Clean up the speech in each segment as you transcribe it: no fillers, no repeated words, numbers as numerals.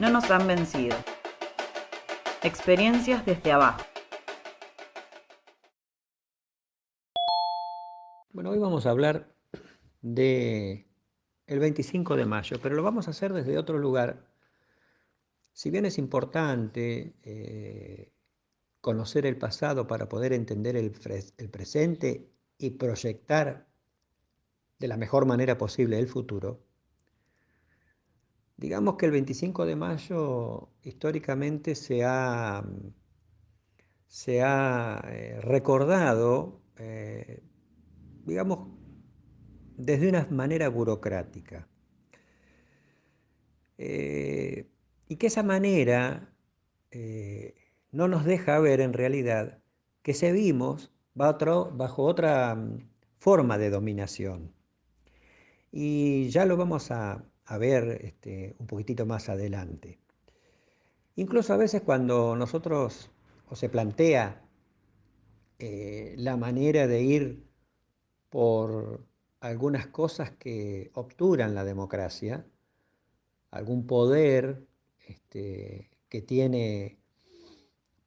No nos han vencido. Experiencias desde abajo. Bueno, hoy vamos a hablar de el 25 de mayo, pero lo vamos a hacer desde otro lugar. Si bien es importante conocer el pasado para poder entender el presente y proyectar de la mejor manera posible el futuro, digamos que el 25 de mayo históricamente se ha recordado, digamos, desde una manera burocrática. Y que esa manera no nos deja ver en realidad que seguimos bajo otra forma de dominación. Y ya lo vamos a ver un poquitito más adelante. Incluso a veces cuando nosotros o se plantea la manera de ir por algunas cosas que obturan la democracia, algún poder que tiene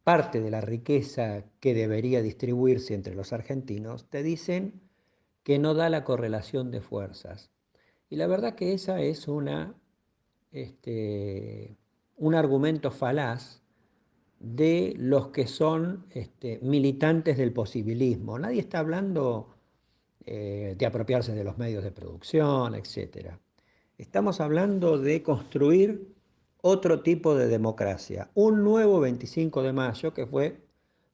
parte de la riqueza que debería distribuirse entre los argentinos, te dicen que no da la correlación de fuerzas. Y la verdad que esa es un argumento falaz de los que son militantes del posibilismo. Nadie está hablando de apropiarse de los medios de producción, etc. Estamos hablando de construir otro tipo de democracia, un nuevo 25 de mayo que fue,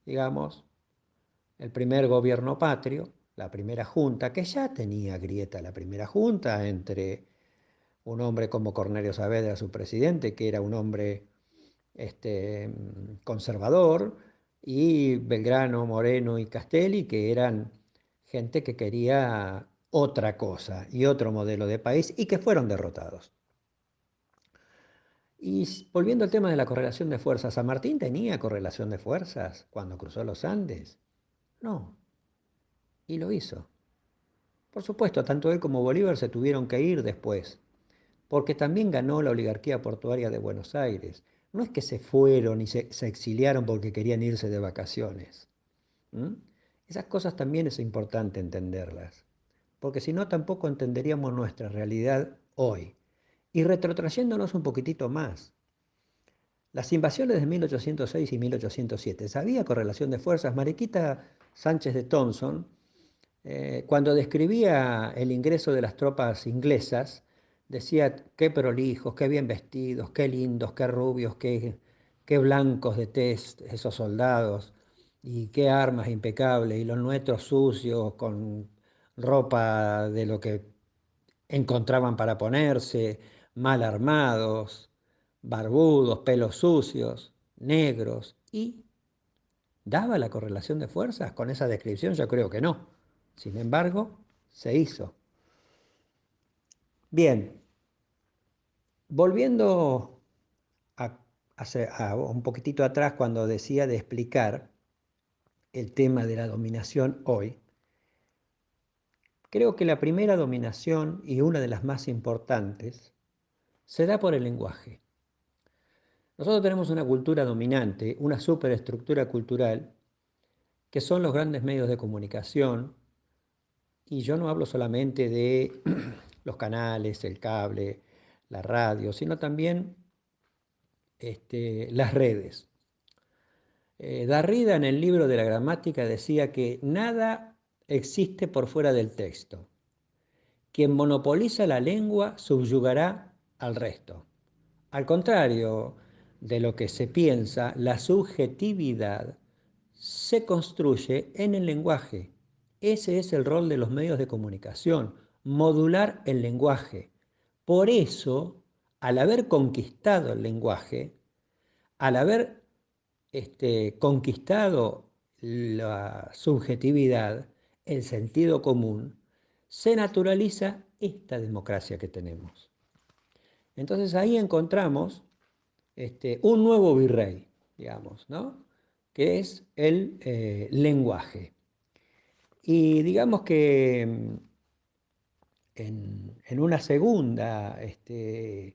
digamos, el primer gobierno patrio, la primera junta, que ya tenía grieta la primera junta entre un hombre como Cornelio Saavedra, su presidente, que era un hombre conservador, y Belgrano, Moreno y Castelli, que eran gente que quería otra cosa y otro modelo de país y que fueron derrotados. Y volviendo al tema de la correlación de fuerzas, ¿San Martín tenía correlación de fuerzas cuando cruzó los Andes? No, y lo hizo. Por supuesto, tanto él como Bolívar se tuvieron que ir después, porque también ganó la oligarquía portuaria de Buenos Aires. No es que se fueron y se exiliaron porque querían irse de vacaciones. ¿Mm? Esas cosas también es importante entenderlas, porque si no tampoco entenderíamos nuestra realidad hoy. Y retrotrayéndonos un poquitito más, las invasiones de 1806 y 1807, ¿sabía correlación de fuerzas? Mariquita Sánchez de Thompson, cuando describía el ingreso de las tropas inglesas, decía qué prolijos, qué bien vestidos, qué lindos, qué rubios, qué blancos de tez esos soldados, y qué armas impecables, y los nuestros sucios, con ropa de lo que encontraban para ponerse, mal armados, barbudos, pelos sucios, negros, y ¿daba la correlación de fuerzas con esa descripción? Yo creo que no. Sin embargo, se hizo. Bien, volviendo a, a un poquitito atrás cuando decía de explicar el tema de la dominación hoy, creo que la primera dominación y una de las más importantes se da por el lenguaje. Nosotros tenemos una cultura dominante, una superestructura cultural, que son los grandes medios de comunicación, y yo no hablo solamente de los canales, el cable, la radio, sino también las redes. Derrida en el libro de la gramática decía que nada existe por fuera del texto. Quien monopoliza la lengua subyugará al resto. Al contrario de lo que se piensa, la subjetividad se construye en el lenguaje. Ese es el rol de los medios de comunicación, modular el lenguaje. Por eso, al haber conquistado el lenguaje, al haber conquistado la subjetividad, el sentido común, se naturaliza esta democracia que tenemos. Entonces ahí encontramos un nuevo virrey, digamos, ¿no? Que es el lenguaje. Y digamos que en una segunda eh,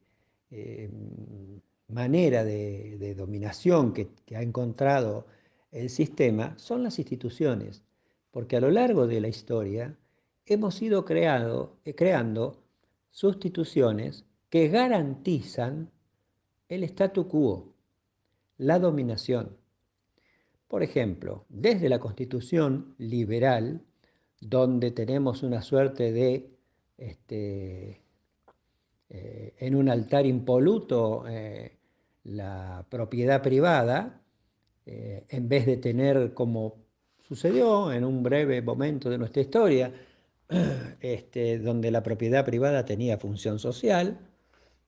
manera de dominación que ha encontrado el sistema son las instituciones, porque a lo largo de la historia hemos ido creando sustituciones que garantizan el statu quo, la dominación. Por ejemplo, desde la Constitución liberal, donde tenemos una suerte de, en un altar impoluto, la propiedad privada, en vez de tener, como sucedió en un breve momento de nuestra historia, donde la propiedad privada tenía función social.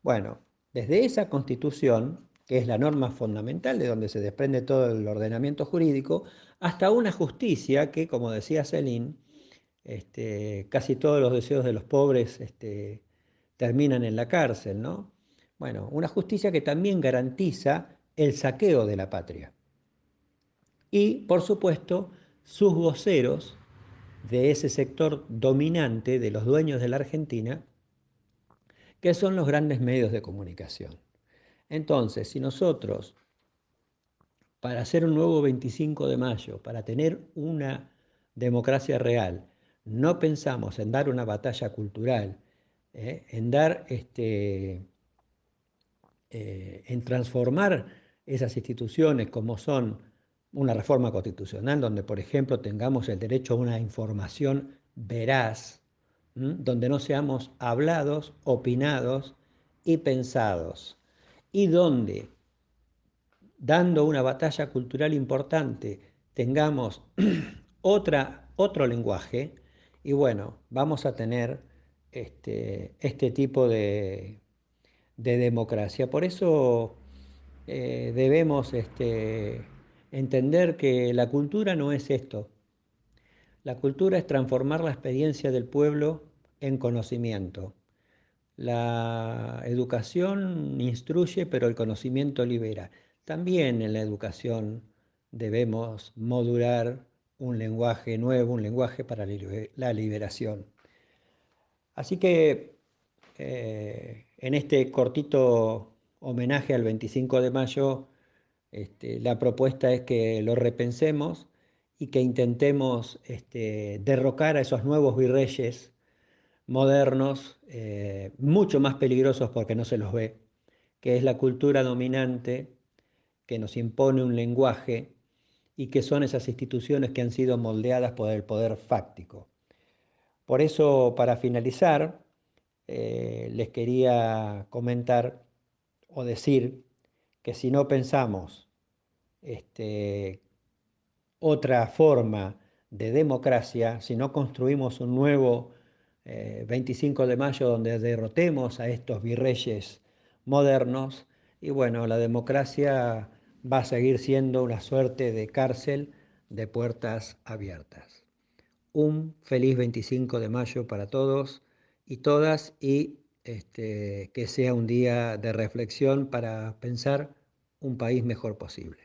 Bueno, desde esa Constitución, que es la norma fundamental de donde se desprende todo el ordenamiento jurídico, hasta una justicia que, como decía Céline, casi todos los deseos de los pobres terminan en la cárcel, ¿no? Bueno, una justicia que también garantiza el saqueo de la patria. Y, por supuesto, sus voceros de ese sector dominante de los dueños de la Argentina, que son los grandes medios de comunicación. Entonces, si nosotros, para hacer un nuevo 25 de mayo, para tener una democracia real, no pensamos en dar una batalla cultural, en transformar esas instituciones como son una reforma constitucional, donde, por ejemplo, tengamos el derecho a una información veraz, donde no seamos hablados, opinados y pensados, y donde, dando una batalla cultural importante, tengamos otro lenguaje, y bueno, vamos a tener este tipo de democracia. Por eso debemos entender que la cultura no es esto. La cultura es transformar la experiencia del pueblo en conocimiento. La educación instruye, pero el conocimiento libera. También en la educación debemos modular un lenguaje nuevo, un lenguaje para la liberación. Así que en este cortito homenaje al 25 de mayo, la propuesta es que lo repensemos y que intentemos derrocar a esos nuevos virreyes modernos, mucho más peligrosos porque no se los ve, que es la cultura dominante que nos impone un lenguaje y que son esas instituciones que han sido moldeadas por el poder fáctico. Por eso, para finalizar, les quería comentar o decir que si no pensamos otra forma de democracia, si no construimos un nuevo 25 de mayo donde derrotemos a estos virreyes modernos, y bueno, la democracia va a seguir siendo una suerte de cárcel de puertas abiertas. Un feliz 25 de mayo para todos y todas, y que sea un día de reflexión para pensar un país mejor posible.